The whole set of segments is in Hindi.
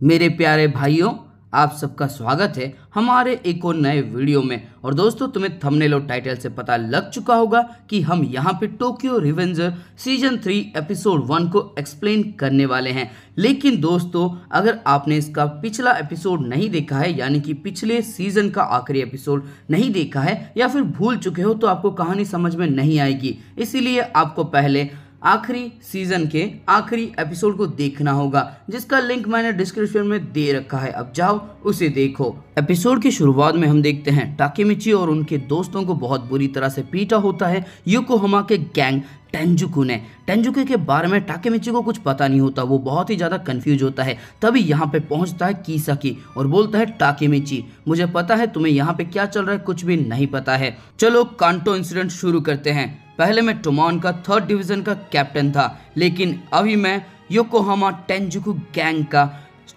मेरे प्यारे भाइयों, आप सबका स्वागत है हमारे एक और नए वीडियो में। और दोस्तों, तुम्हें थंबनेल और टाइटल से पता लग चुका होगा कि हम यहाँ पे टोक्यो रिवेंजर सीजन 3 एपिसोड 1 को एक्सप्लेन करने वाले हैं। लेकिन दोस्तों, अगर आपने इसका पिछला एपिसोड नहीं देखा है, यानी कि पिछले सीजन का आखिरी एपिसोड नहीं देखा है या फिर भूल चुके हो, तो आपको कहानी समझ में नहीं आएगी। इसीलिए आपको पहले आखिरी सीजन के आखिरी एपिसोड को देखना होगा, जिसका लिंक मैंने डिस्क्रिप्शन में दे रखा है। अब जाओ उसे देखो। एपिसोड की शुरुआत में हम देखते हैं टाकेमिची और उनके दोस्तों को बहुत बुरी तरह से पीटा होता है योकोहामा के गैंग टेंजुकु ने। टेंजुकु के बारे में टाकेमिची को कुछ पता नहीं होता, वो बहुत ही ज़्यादा कंफ्यूज होता है। तभी यहाँ पे पहुँचता है किसाकी और बोलता है, टाकेमिची मुझे पता है तुम्हें यहाँ पे क्या चल रहा है कुछ भी नहीं पता है। चलो कांटो इंसिडेंट शुरू करते हैं। पहले मैं टोमान का 3rd डिवीज़न का कैप्टन था, लेकिन अभी मैं योकोहामा टेंजुकु गैंग का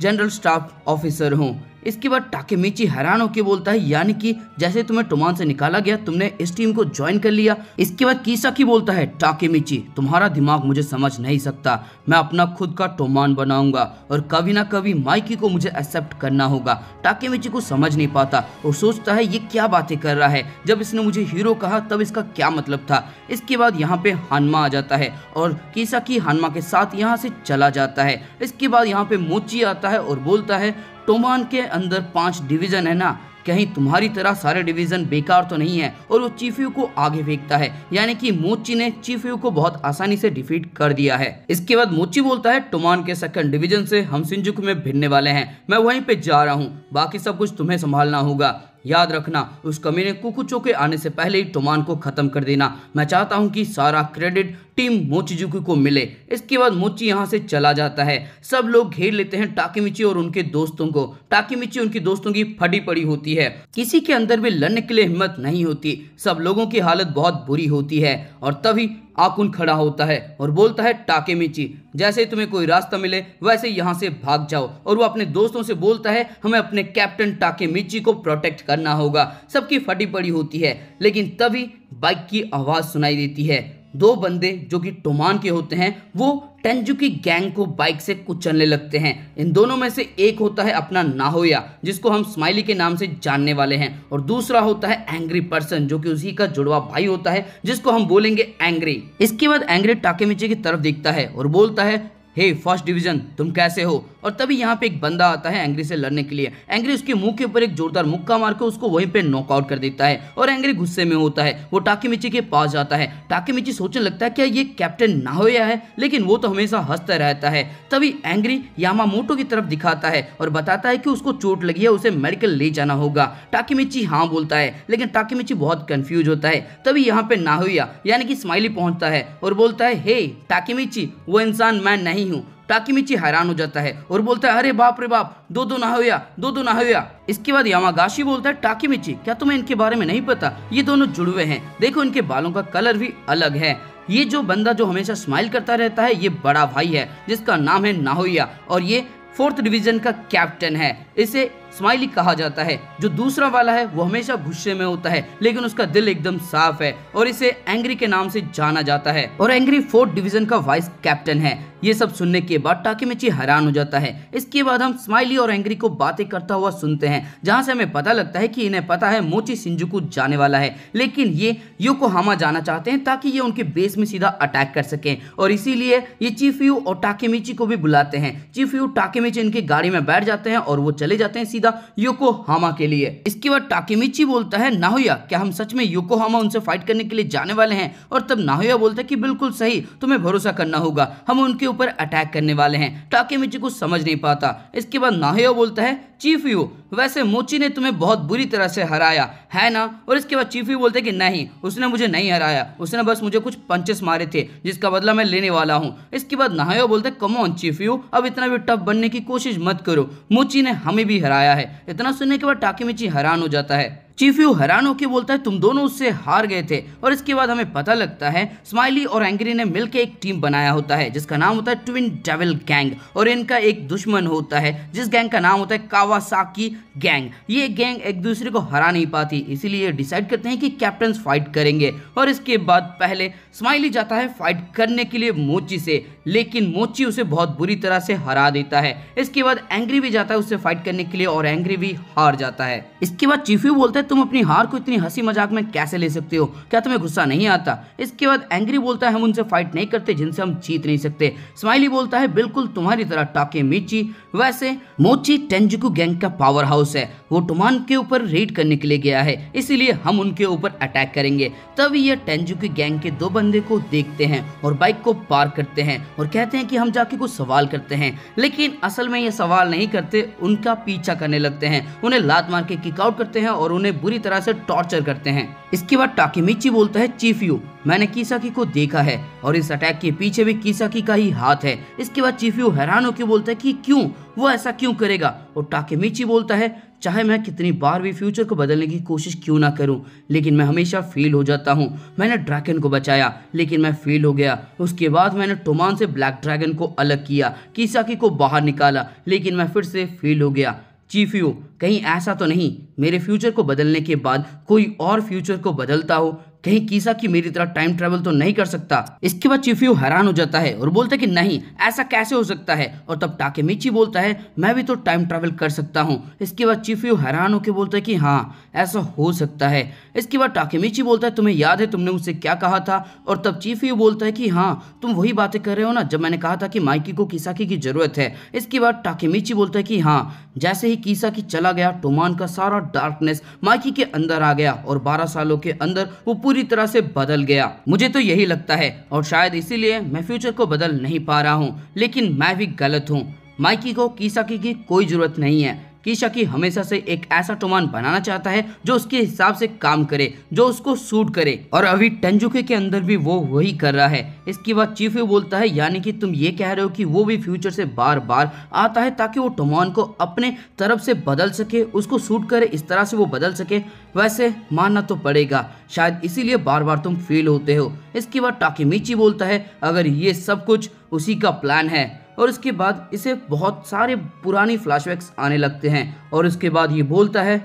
जनरल स्टाफ ऑफिसर हूँ। इसके बाद टाकेमिची हैरान होकर बोलता है, यानी कि जैसे तुम्हें टोमान से निकाला गया तुमने इस टीम को ज्वाइन कर लिया। इसके बाद किसाकी बोलता है, टाकेमिची तुम्हारा दिमाग मुझे समझ नहीं सकता, मैं अपना खुद का टोमान बनाऊंगा और कभी ना कभी माइकी को मुझे एक्सेप्ट करना होगा। टाकेमिची को समझ नहीं पाता और सोचता है ये क्या बातें कर रहा है, जब इसने मुझे हीरो कहा तब इसका क्या मतलब था। इसके बाद यहाँ पे हानमा आ जाता है और किसाकी हानमा के साथ यहाँ से चला जाता है। इसके बाद यहाँ पे मोची आता है और बोलता है, टोमान के अंदर 5 डिवीजन है ना, कहीं तुम्हारी तरह सारे डिवीजन बेकार तो नहीं है। और वो चीफयू को आगे फेंकता है, यानी कि मोची ने चीफयू को बहुत आसानी से डिफीट कर दिया है। इसके बाद मोची बोलता है, टोमान के 2nd डिवीजन से हम शिंजुकु में भिड़ने वाले हैं, मैं वहीं पे जा रहा हूँ, बाकी सब कुछ तुम्हें संभालना होगा। याद रखना, उस कमीने कुकुचो के आने से पहले ही टोमान को खत्म कर देना। मैं चाहता हूं कि सारा क्रेडिट टीम मोचिजुकी को मिले। इसके बाद मोची यहां से चला जाता है। सब लोग घेर लेते हैं टाकेमिची और उनके दोस्तों को। टाकेमिची उनके दोस्तों की फटी पड़ी होती है, किसी के अंदर भी लड़ने के लिए हिम्मत नहीं होती, सब लोगों की हालत बहुत बुरी होती है। और तभी आकुन खड़ा होता है और बोलता है, टाकेमिची जैसे तुम्हें कोई रास्ता मिले वैसे यहाँ से भाग जाओ। और वो अपने दोस्तों से बोलता है, हमें अपने कैप्टन टाकेमिची को प्रोटेक्ट करना होगा। सबकी फटी पड़ी होती है, लेकिन तभी बाइक की आवाज़ सुनाई देती है। 2 बंदे जो कि टोमान के होते हैं वो टेंजुकी गैंग को बाइक से कुचलने लगते हैं। इन दोनों में से एक होता है अपना नाहोया, जिसको हम स्माइली के नाम से जानने वाले हैं, और दूसरा होता है एंग्री पर्सन, जो कि उसी का जुड़वा भाई होता है, जिसको हम बोलेंगे एंग्री। इसके बाद एंग्री टाकेमिची की तरफ देखता है और बोलता है, हे 1st डिवीजन तुम कैसे हो। और तभी यहाँ पे एक बंदा आता है एंग्री से लड़ने के लिए। एंग्री उसके मुंह के ऊपर एक जोरदार मुक्का मार के उसको वहीं पे नॉकआउट कर देता है और एंग्री गुस्से में होता है। वो टाकेमिची के पास जाता है। टाकेमिची सोचने लगता है क्या ये कैप्टन नाहोया है, लेकिन वो तो हमेशा हंसता रहता है। तभी एंग्री यामामोटो की तरफ दिखाता है और बताता है कि उसको चोट लगी है, उसे मेडिकल ले जाना होगा। टाकेमिची हाँ बोलता है, लेकिन टाकेमिची बहुत कंफ्यूज होता है। तभी यहाँ पे नाहोया यानी कि स्माइली पहुंचता है और बोलता है, हे टाकेमिची वो इंसान मैं नहीं हूँ। टाकेमिची हैरान हो जाता है और बोलता है, अरे बाप रे बाप, दो नाहोया। इसके बाद यामागाशी बोलता है, टाकेमिची क्या तुम्हें इनके बारे में नहीं पता, ये दोनों जुड़वे हैं, देखो इनके बालों का कलर भी अलग है। ये जो बंदा जो हमेशा स्माइल करता रहता है ये बड़ा भाई है, जिसका नाम है नाहोया, और ये 4th डिवीजन का कैप्टन है। इसे स्माइली कहा जाता है। जो दूसरा वाला है वो हमेशा गुस्से में होता है, लेकिन उसका दिल एकदम साफ है और इसे एंग्री के नाम से जाना जाता है, और एंग्री 4th डिवीजन का वाइस कैप्टन है। ये सब सुनने के बाद टाकेमिची हैरान हो जाता है। इसके बाद हम स्माइली और एंग्री को बातें करता हुआ सुनते हैं, जहां से हमें पता लगता है कि इन्हें पता है मोची शिंजुकु जाने वाला है, लेकिन ये योकोहामा जाना चाहते हैं ताकि ये उनके बेस में सीधा अटैक कर सकें, और इसीलिए ये चीफयू और टाकेमिची को भी बुलाते हैं। चीफयू टाकेमिची इनकी गाड़ी में बैठ जाते हैं और वो चले जाते हैं सीधा योकोहामा के लिए। इसके बाद टाकेमिची बोलता है, नाहोया क्या हम सच में योकोहामा उनसे फाइट करने के लिए जाने वाले हैं। और तब नाहोया बोलता है कि बिल्कुल सही, तुम्हें भरोसा करना होगा, हम उनके ऊपर अटैक करने वाले हैं। टाकेमिची को समझ नहीं पाता। इसके बाद नाहोया बोलता है, चीफयू वैसे मोची ने तुम्हें बहुत बुरी तरह से हराया है ना। और इसके बाद चीफयू बोलते हैं कि नहीं, उसने मुझे नहीं हराया, उसने बस मुझे कुछ पंचेस मारे थे जिसका बदला मैं लेने वाला हूँ। इसके बाद नाहोया बोलते हैं, कम ऑन चीफयू, अब इतना भी टफ बनने की कोशिश मत करो, मोची ने हमें भी हराया है। इतना सुनने के बाद टाकेमिची हैरान हो जाता है। चीफ्यू हैरान होकर बोलता है तुम दोनों उससे हार गए थे। और इसके बाद हमें पता लगता है स्माइली और एंग्री ने मिलकर एक टीम बनाया होता है जिसका नाम होता है ट्विन डेविल गैंग, और इनका एक दुश्मन होता है जिस गैंग का नाम होता है कावासाकी गैंग। ये गैंग एक दूसरे को हरा नहीं पाती, इसीलिए डिसाइड करते हैं कि कैप्टन फाइट करेंगे। और इसके बाद पहले स्माइली जाता है फाइट करने के लिए मोची से, लेकिन मोची उसे बहुत बुरी तरह से हरा देता है। इसके बाद एंग्री भी जाता है उससे फाइट करने के लिए और एंग्री भी हार जाता है। इसके बाद चीफ्यू बोलता है तुम अपनी हार को इतनी हंसी मजाक में कैसे ले सकते हो, क्या तुम्हें गुस्सा नहीं आता? इसके बाद एंग्री बोलता है हम उनसे फाइट नहीं करते जिनसे हम जीत नहीं सकते। स्माइली बोलता है बिल्कुल तुम्हारी तरह टाकेमिची। वैसे मोची टेंजुकु गैंग का पावर हाउस है, वो टोमान के ऊपर रेड करने के लिए गया है, इसीलिए हम उनके ऊपर अटैक करेंगे। तभी ये टेंजुकु गैंग के दो बंदे को देखते हैं और बाइक को पार करते हैं और कहते हैं कि हम जाके कुछ सवाल करते हैं, लेकिन असल में ये सवाल नहीं करते, उनका पीछा करने लगते हैं, उन्हें लात मार के किक आउट करते हैं और उन्हें बुरी तरह से टॉर्चर करते हैं। इसके बाद टाकेमिची बोलता है चीफ्यू मैंने किसाकी को देखा है और इस अटैक के पीछे भी किसाकी का ही हाथ है। इसके बाद चीफ्यू हैरान होकर बोलता है कि क्यों, वो ऐसा क्यों करेगा? और टाकेमिची बोलता है चाहे मैं कितनी बार भी फ्यूचर को बदलने की कोशिश क्यों ना करूं, लेकिन मैं हमेशा फेल हो जाता हूं। मैंने ड्रैगन को बचाया लेकिन मैं फेल हो गया। उसके बाद मैंने टोमान से ब्लैक ड्रैगन को अलग किया, किसाकी को बाहर निकाला, लेकिन मैं फिर से फेल हो गया। चीफ्यू कहीं ऐसा तो नहीं मेरे फ्यूचर को बदलने के बाद कोई और फ्यूचर को बदलता हो, कहीं किसाकी मेरी तरह टाइम ट्रेवल तो नहीं कर सकता? इसके बाद चीफ्यू हैरान हो जाता है और बोलता है कि नहीं ऐसा कैसे हो सकता है। और तब टाकेमिची बोलता है मैं भी तो टाइम ट्रेवल कर सकता हूँ। इसके बाद चीफ्यू हैरान होकर बोलता है कि हाँ ऐसा हो सकता है। इसके बाद टाकेमिची बोलता है तुम्हें याद है तुमने मुझसे क्या कहा था? और तब चीफ्यू बोलता है कि हाँ तुम वही बातें कर रहे हो ना जब मैंने कहा था कि माइकी को किसाकी की जरूरत है। इसके बाद टाकेमिची बोलता है कि हाँ जैसे ही किसाकी चला गया टोमान का सारा डार्कनेस माइकी के अंदर आ गया और 12 सालों के अंदर वो पूरी तरह से बदल गया। मुझे तो यही लगता है और शायद इसीलिए मैं फ्यूचर को बदल नहीं पा रहा हूँ, लेकिन मैं भी गलत हूँ। माइकी को किसाकी की कोई जरूरत नहीं है। किसाकी हमेशा से एक ऐसा टोमान बनाना चाहता है जो उसके हिसाब से काम करे, जो उसको सूट करे, और अभी टेंजुके के अंदर भी वो वही कर रहा है। इसके बाद चीफ्यू बोलता है यानी कि तुम ये कह रहे हो कि वो भी फ्यूचर से बार बार आता है ताकि वो टोमान को अपने तरफ से बदल सके, उसको सूट करे, इस तरह से वो बदल सके। वैसे मानना तो पड़ेगा शायद इसीलिए बार बार तुम फेल होते हो। इसके बाद टाकेमिची बोलता है अगर ये सब कुछ उसी का प्लान है, और इसके बाद इसे बहुत सारे पुरानी फ्लैशबैक्स आने लगते हैं। और इसके बाद ये बोलता है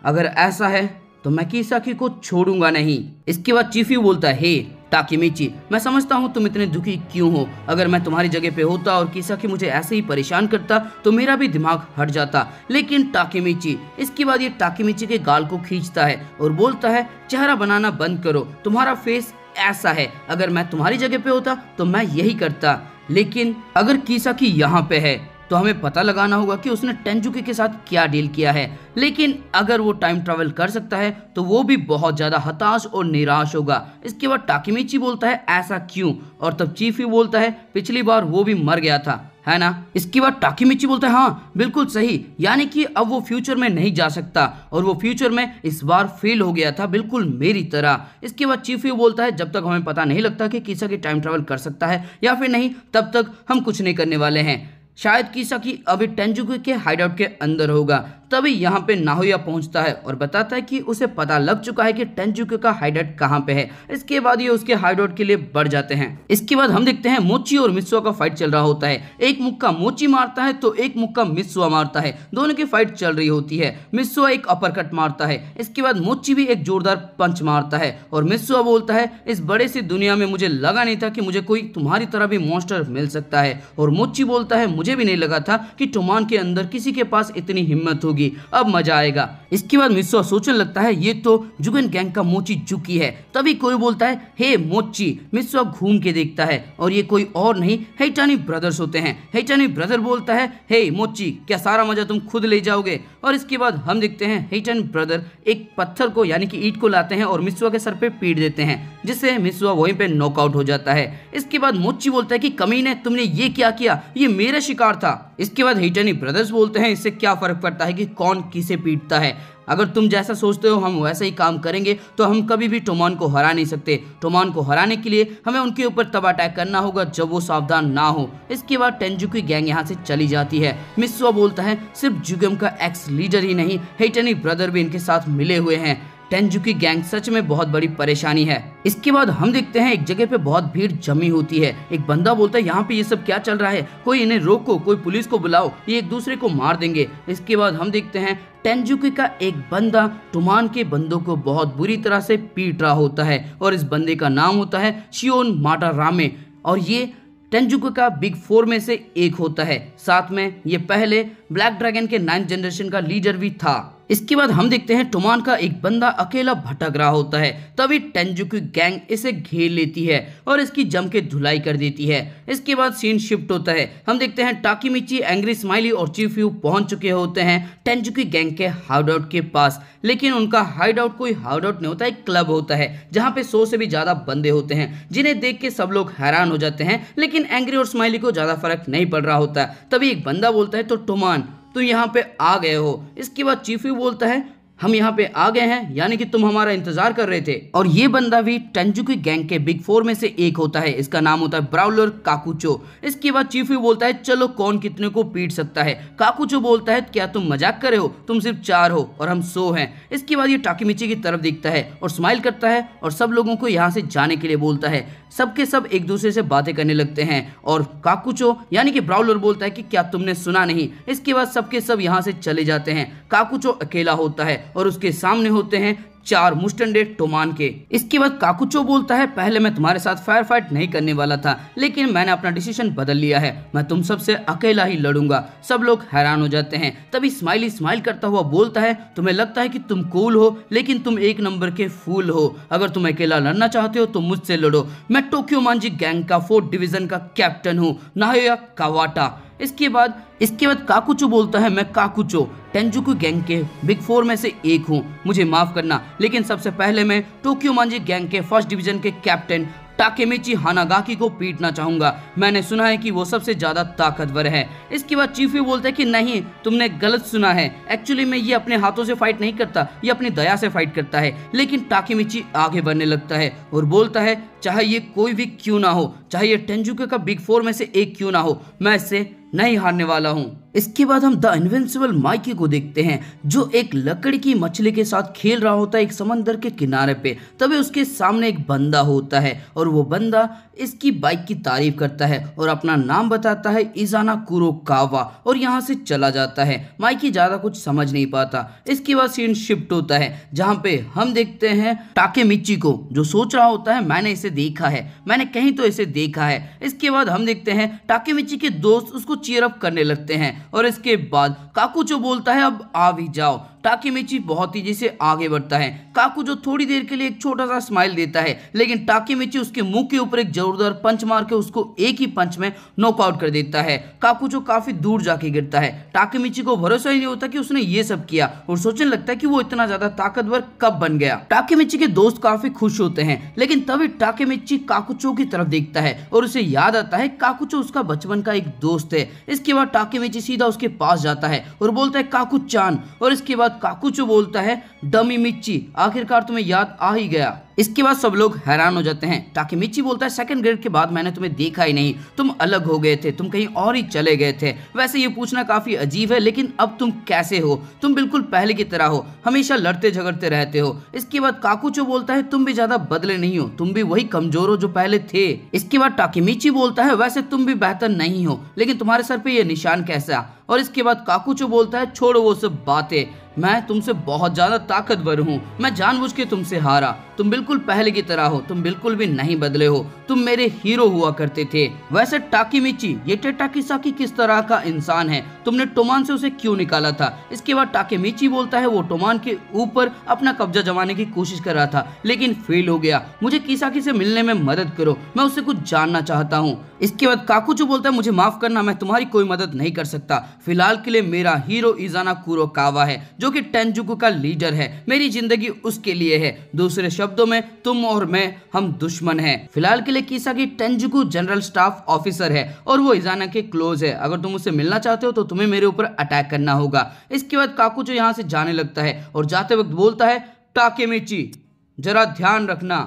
अगर ऐसा है तो मैं किसाकी को छोड़ूंगा नहीं। इसके बाद चीफ्यू बोलता है हे टाकेमिची मैं समझता हूँ तुम इतने दुखी क्यों हो, अगर मैं तुम्हारी जगह पे होता और किसाकी मुझे ऐसे ही परेशान करता तो मेरा भी दिमाग हट जाता। लेकिन टाकेमिची, इसके बाद ये टाकेमिची के गाल को खींचता है और बोलता है चेहरा बनाना बंद करो, तुम्हारा फेस ऐसा है, अगर मैं तुम्हारी जगह पे होता तो मैं यही करता। लेकिन अगर किसाकी यहाँ पे है तो हमें पता लगाना होगा कि उसने टेंजुके के साथ क्या डील किया है। लेकिन अगर वो टाइम ट्रैवल कर सकता है तो वो भी बहुत ज्यादा हताश और निराश होगा। इसके बाद टाकेमिची बोलता है ऐसा क्यों? और तब चीफ्यू बोलता है पिछली बार वो भी मर गया था है ना। इसके बाद टाकेमिची बोलता है हाँ बिल्कुल सही, यानी कि अब वो फ्यूचर में नहीं जा सकता और वो फ्यूचर में इस बार फेल हो गया था बिल्कुल मेरी तरह। इसके बाद चीफ्यू बोलता है जब तक हमें पता नहीं लगता कि किसाकी टाइम ट्रैवल कर सकता है या फिर नहीं तब तक हम कुछ नहीं करने वाले हैं। शायद किसाकी अभी टेंजुके के हाइडआउट के अंदर होगा। तभी यहाँ पे नाहोया पहुंचता है और बताता है कि उसे पता लग चुका है कि टेंजुके का हाइडआउट कहाँ पे है। इसके बाद ये उसके हाइडआउट के लिए बढ़ जाते हैं। इसके बाद हम देखते हैं मोची और मित्सुआ का फाइट चल रहा होता है। एक मुक्का मोची मारता है तो एक मुक्का मित्सुआ मारता है, दोनों की फाइट चल रही होती है। मित्सुआ एक अपरकट मारता है, इसके बाद मोची भी एक जोरदार पंच मारता है और मित्सुआ बोलता है इस बड़े सी दुनिया में मुझे लगा नहीं था कि मुझे कोई तुम्हारी तरह भी मॉन्स्टर मिल सकता है। और मोची बोलता है मुझे भी नहीं लगा था कि टोमान के अंदर किसी के पास इतनी हिम्मत होगी, अब मजा आएगा। इसके बाद मित्सुआ सोचने लगता है ये तो जुगन गैंग का मोची जुकी है। तभी कोई बोलता है हे मोची। मित्सुआ घूम के देखता है और ये कोई और नहीं हेटानी ब्रदर्स होते हैं। हेटानी ब्रदर बोलता है हे मोची क्या सारा मजा तुम खुद ले जाओगे? और इसके बाद हम देखते हैं हेटानी ब्रदर एक पत्थर को यानी कि ईंट को लाते हैं और मित्सुआ के सर पे पीट देते हैं, जिससे मित्सुआ वहीं पे नॉकआउट हो जाता है। इसके बाद मोची बोलता है कि कमीने तुमने ये क्या किया, ये मेरा शिकार था। इसके बाद हेटानी ब्रदर्स बोलते हैं इससे क्या फर्क पड़ता है कि कौन किसे पीटता है, अगर तुम जैसा सोचते हो हम वैसा ही काम करेंगे तो हम कभी भी टोमान को हरा नहीं सकते। टोमान को हराने के लिए हमें उनके ऊपर तब अटैक करना होगा जब वो सावधान ना हो। इसके बाद टेंजुकी गैंग यहाँ से चली जाती है। मिसुआ बोलता है सिर्फ जुगेम का एक्स लीडर ही नहीं, हेटनी ब्रदर भी इनके साथ मिले हुए हैं। टेंजुकी गैंग सच में बहुत बड़ी परेशानी है। इसके बाद हम देखते हैं एक जगह पे बहुत भीड़ जमी होती है। एक बंदा बोलता है यहाँ पे ये सब क्या चल रहा है, कोई इन्हें रोको, कोई पुलिस को बुलाओ, ये एक दूसरे को मार देंगे। इसके बाद हम देखते हैं टेंजुकी का एक बंदा टोमान के बंदों को बहुत बुरी तरह से पीट रहा होता है और इस बंदे का नाम होता है शियोन माटारामे और ये टेंजुकी का बिग 4 में से एक होता है। साथ में ये पहले ब्लैक ड्रैगन के 9th जनरेशन का लीडर भी था। इसके बाद हम देखते हैं टोमान का एक बंदा अकेला भटक रहा होता है। तभी टेंजुकी गैंग इसे घेर लेती है और इसकी जम के धुलाई कर देती है। इसके बाद सीन शिफ्ट होता है। हम देखते हैं टाकीमिची, एंग्री स्माइली और चीफ यू पहुंच चुके होते हैं टेंजुकी गैंग के हाइडआउट के पास। लेकिन उनका हाइडआउट कोई हाइडआउट नहीं होता, एक क्लब होता है जहाँ पे 100 से भी ज्यादा बंदे होते हैं जिन्हें देख के सब लोग हैरान हो जाते हैं। लेकिन एंग्री और स्माइली को ज्यादा फर्क नहीं पड़ रहा होता। तभी एक बंदा बोलता है तो टोमान तुम यहाँ पे आ गए हो। इसके बाद चीफ यू बोलता है हम यहाँ पे आ गए हैं, यानी कि तुम हमारा इंतजार कर रहे थे। और ये बंदा भी टेंजुकी गैंग के बिग 4 में से एक होता है। इसका नाम होता है ब्राउलर काकुचो। इसके बाद चीफ यू बोलता है चलो कौन कितने को पीट सकता है। काकुचो बोलता है क्या तुम मजाक कर रहे हो, तुम सिर्फ 4 हो और हम 100 हैं। इसके बाद ये टाकीमिची की तरफ देखता है और स्माइल करता है और सब लोगों को यहाँ से जाने के लिए बोलता है। सबके सब एक दूसरे से बातें करने लगते हैं और काकुचो यानी कि ब्राउलर बोलता है कि क्या तुमने सुना नहीं। इसके बाद सबके सब यहाँ से चले जाते हैं। काकुचो अकेला होता है और उसके सामने होते हैं 4 मुस्टंडे टोमान के। इसके बाद काकुचो बोलता है पहले मैं तुम्हारे साथ फायर फाइट नहीं करने वाला था, लेकिन मैंने अपना डिसीजन बदल लिया है, मैं तुम सबसे अकेला ही लड़ूंगा। सब लोग हैरान हो जाते हैं। तभी स्माइली स्माइल करता हुआ बोलता है तुम्हें लगता है कि तुम कूल हो, लेकिन तुम एक नंबर के फूल हो। अगर तुम अकेला लड़ना चाहते हो तो मुझसे लड़ो। मैं टोक्यो मांजी गैंग का 4th डिवीजन का कैप्टन हूँ, नाहोया कावाटा। इसके बाद काकुचो बोलता है मैं काकुचो टेंजुकी गैंग के बिग 4 में से एक हूँ, मुझे माफ करना, लेकिन सबसे पहले मैं टोक्यो मांजी गैंग के 1st डिवीजन के कैप्टन टाकेमिची हानागाकी को पीटना चाहूंगा। मैंने सुना है कि वो सबसे ज्यादा ताकतवर है। इसके बाद चीफ यू बोलता है कि नहीं तुमने गलत सुना है, एक्चुअली में ये अपने हाथों से फाइट नहीं करता, ये अपनी दया से फाइट करता है। लेकिन टाकेमिची आगे बढ़ने लगता है और बोलता है चाहे ये कोई भी क्यों ना हो, चाहे ये टेंजुकी का बिग 4 में से एक क्यों ना हो, मैं इससे नहीं हारने वाला हूँ। इसके बाद हम द इनविंसिबल माइकी को देखते हैं जो एक लकड़ी की मछली के साथ खेल रहा होता है एक समंदर के किनारे पे। तभी उसके सामने एक बंदा होता है और वो बंदा इसकी बाइक की तारीफ करता है और अपना नाम बताता है इजाना कुरोकावा और यहाँ से चला जाता है। माइकी ज्यादा कुछ समझ नहीं पाता। इसके बाद सीन शिफ्ट होता है जहाँ पे हम देखते हैं टाकेमिची को जो सोच रहा होता है मैंने इसे देखा है, मैंने कहीं तो इसे देखा है। इसके बाद हम देखते हैं टाकेमिची के दोस्त उसको चीयर अप करने लगते हैं और इसके बाद काकुचो बोलता है अब आ भी जाओ। टाकेमिची बहुत तेजी से आगे बढ़ता है। काकुचो थोड़ी देर के लिए एक छोटा सा स्माइल देता है, लेकिन टाकेमिची उसके मुंह के ऊपर एक जोरदार पंच मार के उसको एक ही पंच में नॉकआउट कर देता है। काकुचो काफी दूर जाके गिरता है। टाकेमिची को भरोसा ही नहीं होता कि उसने ये सब किया और सोचने लगता है कि वो इतना ज्यादा ताकतवर कब बन गया। टाकेमिची के दोस्त काफी खुश होते हैं, लेकिन तभी टाकेमिची काकुचो की तरफ देखता है और उसे याद आता है काकुचो उसका बचपन का एक दोस्त है। इसके बाद टाकेमिची सीधा उसके पास जाता है और बोलता है काकुचान, और इसके बाद काकुचो बोलता है डमी मिच्ची, आखिरकार तुम्हें याद आ ही गया। इसके बाद सब लोग हैरान हो जाते हैं। टाकेमिची बोलता है सेकंड ग्रेड के बाद मैंने तुम्हें देखा ही नहीं, तुम अलग हो गए थे, तुम कहीं और ही चले गए थे। वैसे ये पूछना काफी अजीब है, लेकिन अब तुम कैसे हो? तुम बिल्कुल पहले की तरह हो, हमेशा लड़ते झगड़ते रहते हो। इसके बाद काकुचो बोलता है तुम भी ज्यादा बदले नहीं हो, तुम भी वही कमजोर हो जो पहले थे। इसके बाद टाकेमिची बोलता है वैसे तुम भी बेहतर नहीं हो, लेकिन तुम्हारे सर पे ये निशान कैसा? और इसके बाद काकुचो बोलता है छोड़ो वो सब बातें, मैं तुमसे बहुत ज्यादा ताकतवर हूँ, मैं जानबूझ के तुमसे हारा, तुम बिल्कुल पहले की तरह हो, तुम बिल्कुल भी नहीं बदले हो, तुम मेरे हीरो हुआ करते थे। वैसे टाकेमिची ये टेटाकिसाकी किस तरह का इंसान है, तुमने टोमान से उसे क्यों निकाला था? इसके बाद टाकेमिची बोलता है वो टोमान के ऊपर अपना कब्जा जमाने की कोशिश कर रहा था, लेकिन फेल हो गया, मुझे किसाकी से मिलने में मदद करो, मैं उससे कुछ जानना चाहता हूँ। इसके बाद काकुचो बोलता है मुझे माफ करना, मैं तुम्हारी कोई मदद नहीं कर सकता, फिलहाल के लिए मेरा हीरो इजाना कुरोकावा है जो कि टेंजुकु का लीडर है। मेरी जिंदगी उसके लिए है। दूसरे शब्दों में तुम और मैं हम दुश्मन हैं। फिलहाल के लिए किसागी टेंजुकु जनरल स्टाफ ऑफिसर है और वो इजाना के क्लोज है। अगर तुम उससे मिलना चाहते हो तो तुम्हें मेरे ऊपर अटैक करना होगा। इसके बाद काकुचो यहाँ से जाने लगता है और जाते वक्त बोलता है, टाकेमिची जरा ध्यान रखना,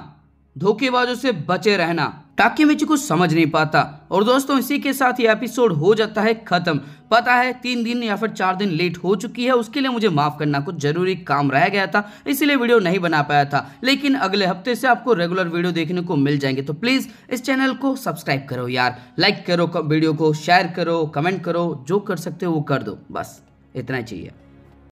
धोखेबाजों से बचे रहना। टाकेमिची कुछ समझ नहीं पाता और दोस्तों इसी के साथ ये एपिसोड हो जाता है खत्म। पता है 3 दिन या फिर 4 दिन लेट हो चुकी है, उसके लिए मुझे माफ करना, कुछ जरूरी काम रह गया था इसीलिए वीडियो नहीं बना पाया था। लेकिन अगले हफ्ते से आपको रेगुलर वीडियो देखने को मिल जाएंगे। तो प्लीज इस चैनल को सब्सक्राइब करो यार, लाइक करो वीडियो को, शेयर करो, कमेंट करो, जो कर सकते हो वो कर दो, बस इतना ही चाहिए।